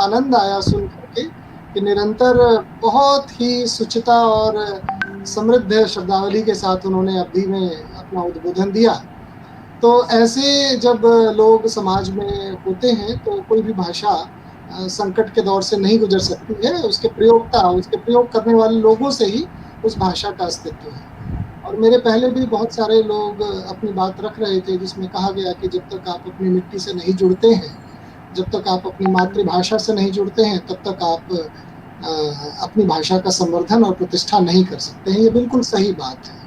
आनंद आया सुन करके कि निरंतर बहुत ही शुचिता और समृद्ध शब्दावली के साथ उन्होंने अवधी में अपना उद्बोधन दिया। तो ऐसे जब लोग समाज में होते हैं तो कोई भी भाषा संकट के दौर से नहीं गुजर सकती है। उसके प्रयोग करने वाले लोगों से ही उस भाषा का अस्तित्व है। और मेरे पहले भी बहुत सारे लोग अपनी बात रख रहे थे जिसमें कहा गया कि जब तक आप अपनी मिट्टी से नहीं जुड़ते हैं, जब तक आप अपनी मातृभाषा से नहीं जुड़ते हैं, तब तक आप अपनी भाषा का संवर्धन और प्रतिष्ठा नहीं कर सकते हैं। ये बिल्कुल सही बात है।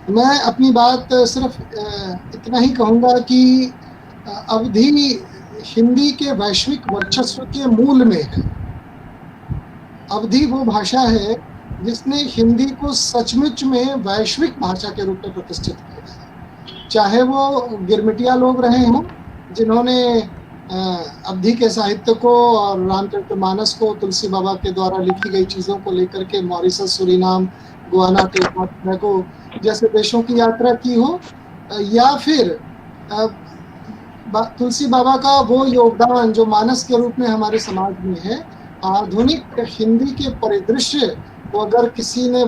मैं अपनी बात सिर्फ इतना ही कहूँगा कि अवधी हिंदी के वैश्विक वर्चस्व के मूल में है। अवधी वो भाषा है जिसने हिंदी को सचमुच में वैश्विक भाषा के रूप में प्रतिष्ठित किया है। चाहे वो गिरमिटिया लोग रहे हों जिन्होंने अवधी के साहित्य को और रामचरितमानस को तुलसी बाबा के द्वारा लिखी गई चीज़ों को लेकर के मॉरिशस, सूरीनाम, गुयाना, टोबैगो जैसे देशों की यात्रा की हो, या फिर तुलसी बाबा का वो योगदान जो मानस के रूप में हमारे समाज में है। आधुनिक हिंदी के परिदृश्य को अगर किसी ने